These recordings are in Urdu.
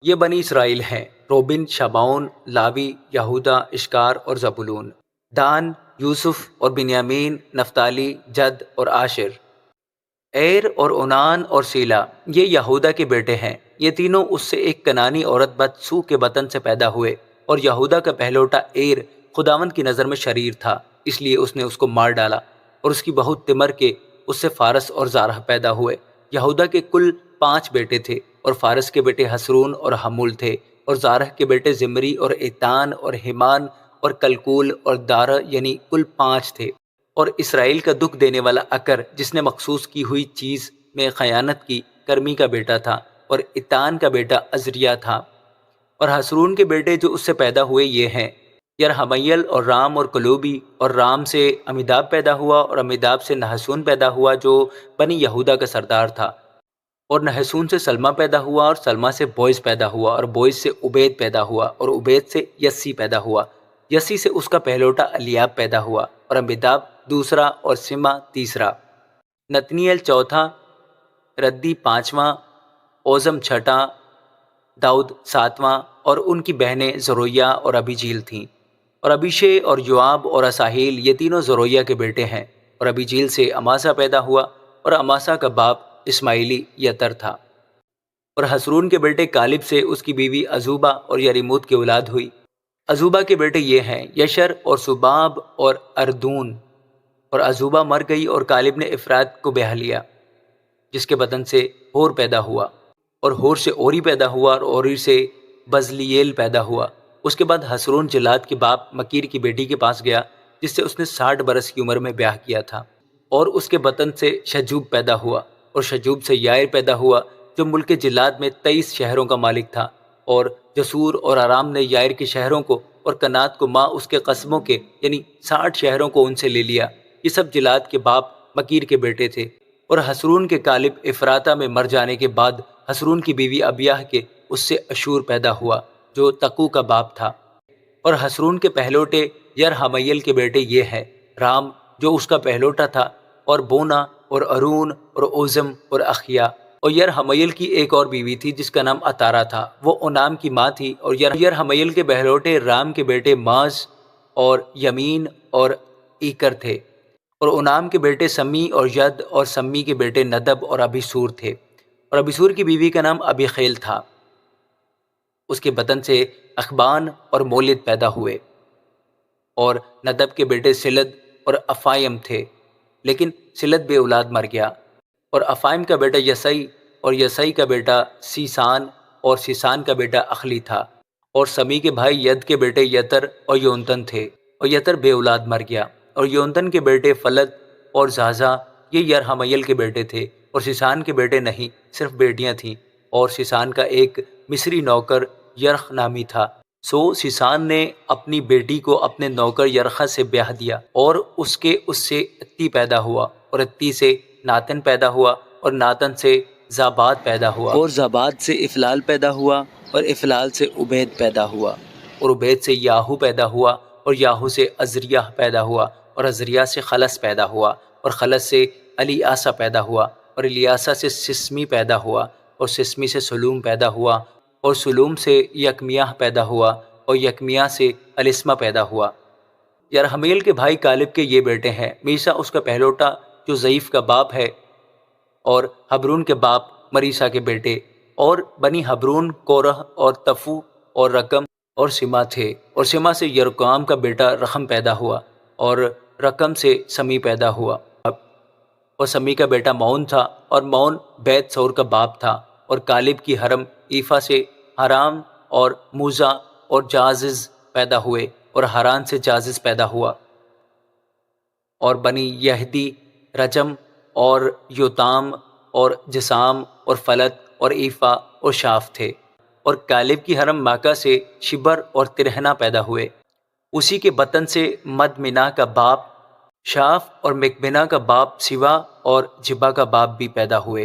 یہ بنی اسرائیل ہیں: روبن، شمعون، لاوی، یہودا، اشکار اور زبولون، دان، یوسف اور بنیامین، نفتالی، جد اور عاشر، ایر اور اونان اور سیلا، یہ یہودا کے بیٹے ہیں۔ یہ تینوں اس سے ایک کنانی عورت بتسو کے بطن سے پیدا ہوئے، اور یہودا کا پہلوٹا ایر خداوند کی نظر میں شریر تھا، اس لیے اس نے اس کو مار ڈالا، اور اس کی بہو تمر کے اس سے فارس اور زارہ پیدا ہوئے۔ یہودا کے کل 5 بیٹے تھے، اور فارس کے بیٹے حسرون اور حمول تھے، اور زارہ کے بیٹے زمری اور ایتان اور ہیمان اور کلکول اور دارہ، یعنی کل 5 تھے۔ اور اسرائیل کا دکھ دینے والا اکر، جس نے مخصوص کی ہوئی چیز میں خیانت کی، کرمی کا بیٹا تھا، اور ایتان کا بیٹا عزریہ تھا۔ اور حسرون کے بیٹے جو اس سے پیدا ہوئے یہ ہیں: یرحمیل اور رام اور کلوبی، اور رام سے امیداب پیدا ہوا، اور امیداب سے نحسون پیدا ہوا جو بنی یہودا کا سردار تھا، اور نحسون سے سلمہ پیدا ہوا، اور سلمہ سے بوئز پیدا ہوا، اور بوئز سے عبید پیدا ہوا، اور عبید سے یسی پیدا ہوا، یسی سے اس کا پہلوٹا الیاب پیدا ہوا، اور امیداب دوسرا، اور سما تیسرا، نتنیل چوتھا، ردی 5واں، اوزم 6واں، داؤد 7واں، اور ان کی بہنیں زرویہ اور ابیجیل تھیں۔ اور ابیشے اور یوآب اور اساہیل، یہ تینوں زرویہ کے بیٹے ہیں۔ اور ابیجیل سے اماسا پیدا ہوا، اور اماسا کا باپ اسماعیلی یتر تھا۔ اور حسرون کے بیٹے کالب سے اس کی بیوی عزوبہ اور یریموت کی اولاد ہوئی۔ عزوبہ کے بیٹے یہ ہیں: یشر اور سباب اور اردون۔ اور عزوبہ مر گئی، اور کالب نے افرات کو بیاہ لیا، جس کے بدن سے ہور پیدا ہوا، اور ہور سے اوری پیدا ہوا، اور اوری سے بزلییل پیدا ہوا۔ اس کے بعد حسرون جلاد کے باپ مکیر کی بیٹی کے پاس گیا، جس سے اس نے 60 برس کی عمر میں بیاہ کیا تھا، اور اس کے بطن سے شجوب پیدا ہوا، اور شجوب سے یائر پیدا ہوا جو ملک جلاد میں 23 شہروں کا مالک تھا۔ اور جسور اور آرام نے یائر کے شہروں کو اور کنات کو ماں اس کے قصبوں کے، یعنی 60 شہروں کو ان سے لے لیا۔ یہ سب جلاد کے باپ مکیر کے بیٹے تھے۔ اور حسرون کے کالب افراتا میں مر جانے کے بعد حسرون کی بیوی ابیاہ کے اس سے اشور پیدا ہوا جو تقو کا باپ تھا۔ اور حسرون کے پہلوٹے یرحمیل کے بیٹے یہ ہیں: رام جو اس کا پہلوٹا تھا، اور بونا اور ارون اور اوزم اور اخیا۔ اور یرحمیل کی ایک اور بیوی تھی جس کا نام اتارا تھا، وہ اونام کی ماں تھی۔ اور یرحمیل کے پہلوٹے رام کے بیٹے ماز اور یمین اور ایکر تھے۔ اور اونام کے بیٹے سمی اور ید، اور سمی کے بیٹے ندب اور ابیسور تھے۔ اور ابیسور کی بیوی کا نام ابیخیل تھا، اس کے بدن سے اخبان اور مولد پیدا ہوئے۔ اور ندب کے بیٹے سلد اور افائم تھے، لیکن سلد بے اولاد مر گیا۔ اور افائم کا بیٹا یسئی، اور یسئی کا بیٹا سیسان، اور سیسان کا بیٹا اخلی تھا۔ اور سمی کے بھائی ید کے بیٹے یتر اور یونتن تھے، اور یتر بے اولاد مر گیا۔ اور یونتن کے بیٹے فلد اور زازا، یہ یرحمیل کے بیٹے تھے۔ اور سیسان کے بیٹے نہیں، صرف بیٹیاں تھیں۔ اور سیسان کا ایک مصری نوکر یرخ نامی تھا، سو سیسان نے اپنی بیٹی کو اپنے نوکر یرخا سے بیاہ دیا، اور اس سے اتی پیدا ہوا، اور اتی سے ناتن پیدا ہوا، اور ناتن سے زاباد پیدا ہوا، اور زاباد سے افلال پیدا ہوا، اور افلال سے عبید پیدا ہوا، اور عبید سے یاہو پیدا ہوا، اور یاہو سے عزریہ پیدا ہوا، اور عزریہ سے خلس پیدا ہوا، اور خلس سے الیاسا پیدا ہوا، اور الیاسا سے سسمی پیدا ہوا، اور سسمی سے سلوم پیدا ہوا، اور سلوم سے یکمیاہ پیدا ہوا، اور یکمیاہ سے السمہ پیدا ہوا۔ یرحمیل کے بھائی کالب کے یہ بیٹے ہیں: میسا اس کا پہلوٹا جو ضعیف کا باپ ہے، اور حبرون کے باپ مریسا کے بیٹے۔ اور بنی حبرون کورہ اور تفو اور رقم اور سما تھے۔ اور سما سے یرکام کا بیٹا رقم پیدا ہوا، اور رقم سے سمی پیدا ہوا۔ اور سمی کا بیٹا مون تھا، اور مون بیت سور کا باپ تھا۔ اور کالب کی حرم ایفا سے حرام اور موزا اور جازز پیدا ہوئے، اور حران سے جازز پیدا ہوا۔ اور بنی یہدی رجم اور یوتام اور جسام اور فلت اور ایفا اور شاف تھے۔ اور کالب کی حرم ماکا سے شبر اور ترہنا پیدا ہوئے، اسی کے بطن سے مدمنا کا باپ شاف اور مکبنا کا باپ سوا اور جبا کا باپ بھی پیدا ہوئے۔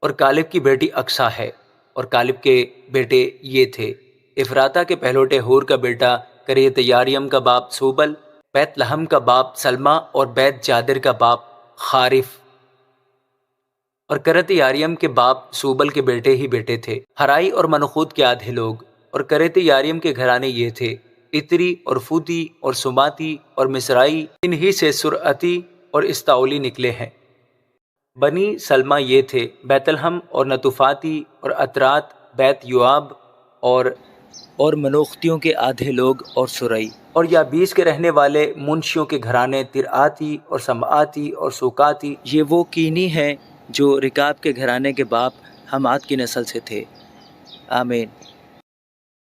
اور کالب کی بیٹی اکسا ہے۔ اور کالب کے بیٹے یہ تھے: افراتا کے پہلوٹے ہور کا بیٹا کریت یاریم کا باپ سوبل، بیت لحم کا باپ سلمہ، اور بیت جادر کا باپ خارف۔ اور کرت یاریم کے باپ سوبل کے بیٹے ہی بیٹے تھے۔ ہرائی اور منخود کے آدھے لوگ اور کرت یاریم کے گھرانے یہ تھے: اتری اور فوتی اور سماتی اور مصرائی، انہی سے سرعتی اور استاولی نکلے ہیں۔ بنی سلمہ یہ تھے: بیت الحم اور نتوفاتی اور اترات، بیت یواب اور منوختیوں کے آدھے لوگ اور سرئی اور یابیس کے رہنے والے منشیوں کے گھرانے ترآتی اور سمعاتی اور سوکاتی، یہ وہ کینی ہیں جو رکاب کے گھرانے کے باپ حماد کی نسل سے تھے۔ آمین۔